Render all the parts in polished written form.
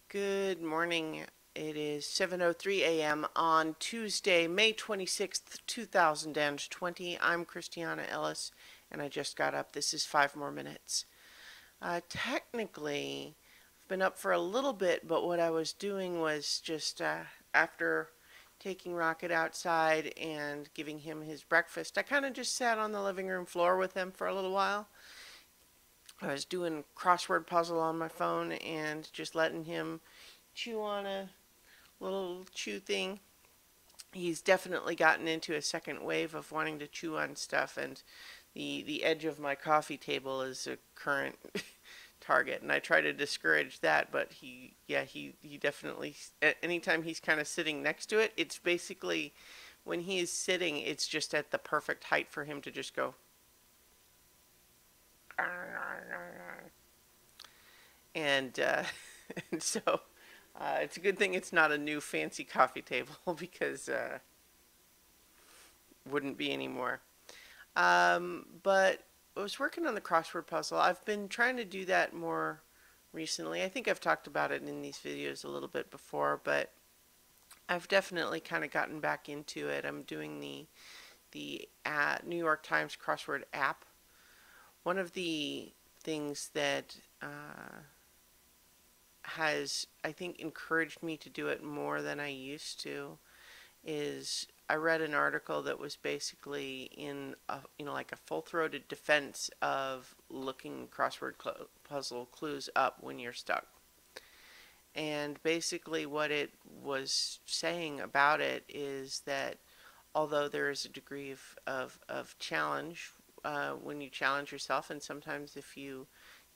Good morning. It is 7:03 a.m. on Tuesday, May 26th, 2020. I'm Christiana Ellis, and I just got up. This is 5 more minutes. Technically, I've been up for a little bit, but what I was doing was just after taking Rocket outside and giving him his breakfast, I kind of just sat on the living room floor with him for a little while. I was doing crossword puzzle on my phone and just letting him chew on a little chew thing. He's definitely gotten into a second wave of wanting to chew on stuff, and the edge of my coffee table is a current target, and I try to discourage that. But he definitely, anytime he's kind of sitting next to it, it's basically when he is sitting, it's just at the perfect height for him to just go. And and so it's a good thing it's not a new fancy coffee table because wouldn't be anymore. But I was working on the crossword puzzle. I've been trying to do that more recently. I think I've talked about it in these videos a little bit before, but I've definitely kind of gotten back into it. I'm doing the New York Times crossword app. One of the things that has, I think, encouraged me to do it more than I used to is I read an article that was basically in a, like a full-throated defense of looking crossword puzzle clues up when you're stuck. And basically what it was saying about it is that although there is a degree of challenge when you challenge yourself, and sometimes if you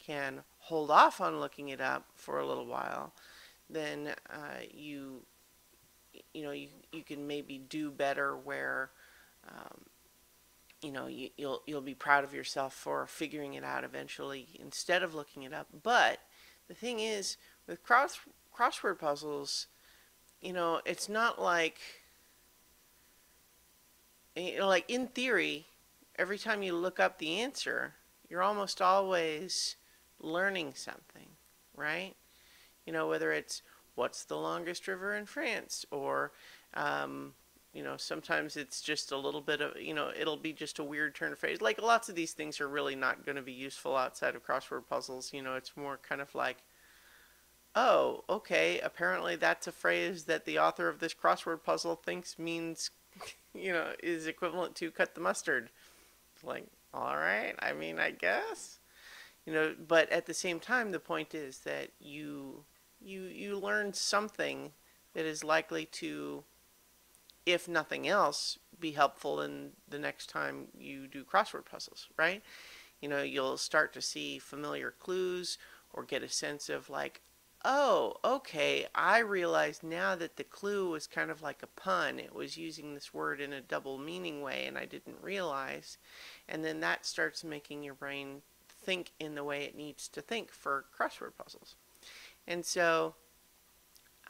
can hold off on looking it up for a little while, then you can maybe do better where you'll be proud of yourself for figuring it out eventually instead of looking it up. But the thing is, with crossword puzzles, it's not like like in theory, every time you look up the answer, you're almost always learning something, right? Whether it's what's the longest river in France, or sometimes it's just a little bit of, it'll be just a weird turn of phrase. Like lots of these things are really not going to be useful outside of crossword puzzles. It's more kind of like, oh, okay, apparently that's a phrase that the author of this crossword puzzle thinks means, is equivalent to cut the mustard. Like, all right, I mean, I guess. But at the same time, the point is that you learn something that is likely to, if nothing else, be helpful in the next time you do crossword puzzles, right? You'll start to see familiar clues or get a sense of like, oh, okay, I realize now that the clue was kind of like a pun. It was using this word in a double meaning way and I didn't realize. And then that starts making your brain think in the way it needs to think for crossword puzzles. And so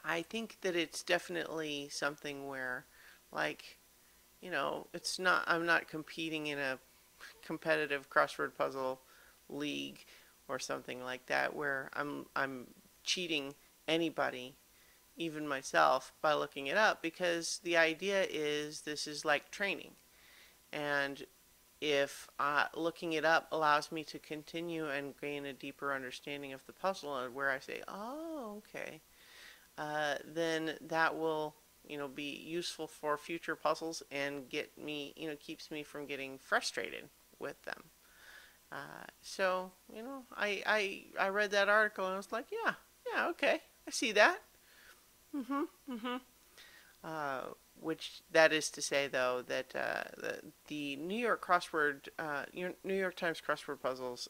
I think that it's definitely something where, like, it's not, I'm not competing in a competitive crossword puzzle league or something like that where I'm cheating anybody, even myself, by looking it up, because the idea is this is like training. And if looking it up allows me to continue and gain a deeper understanding of the puzzle, and where I say, oh, okay, then that will, be useful for future puzzles and get me, keeps me from getting frustrated with them. So, I read that article and I was like, yeah, okay, I see that. Mm-hmm, mm-hmm. Which that is to say, though, that the New York New York Times crossword puzzles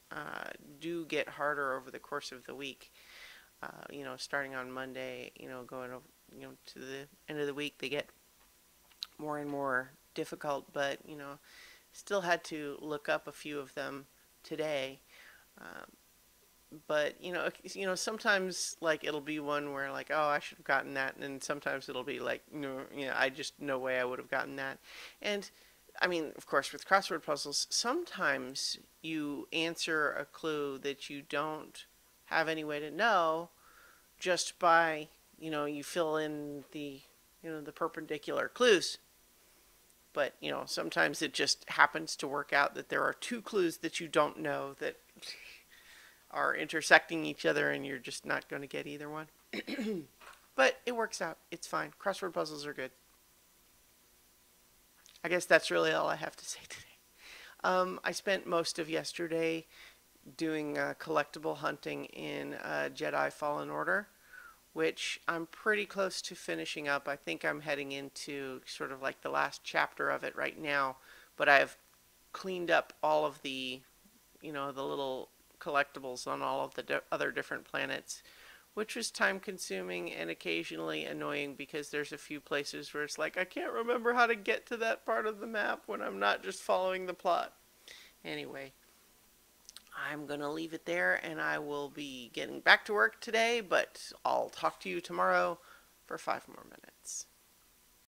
do get harder over the course of the week. Starting on Monday, going over, to the end of the week, they get more and more difficult. But still had to look up a few of them today. But sometimes like it'll be one where like, oh, I should have gotten that, and sometimes it'll be like, no, I just, no way I would have gotten that. And I mean, of course, with crossword puzzles, sometimes you answer a clue that you don't have any way to know just by, you fill in the perpendicular clues. But, sometimes it just happens to work out that there are two clues that you don't know that are intersecting each other, and you're just not going to get either one. But it works out. It's fine. Crossword puzzles are good. I guess that's really all I have to say today. I spent most of yesterday doing collectible hunting in Jedi Fallen Order, which I'm pretty close to finishing up. I think I'm heading into sort of like the last chapter of it right now, but I've cleaned up all of the little collectibles on all of the other different planets, which was time consuming and occasionally annoying because there's a few places where it's like I can't remember how to get to that part of the map when I'm not just following the plot. Anyway, I'm going to leave it there, and I will be getting back to work today, but I'll talk to you tomorrow for 5 more minutes.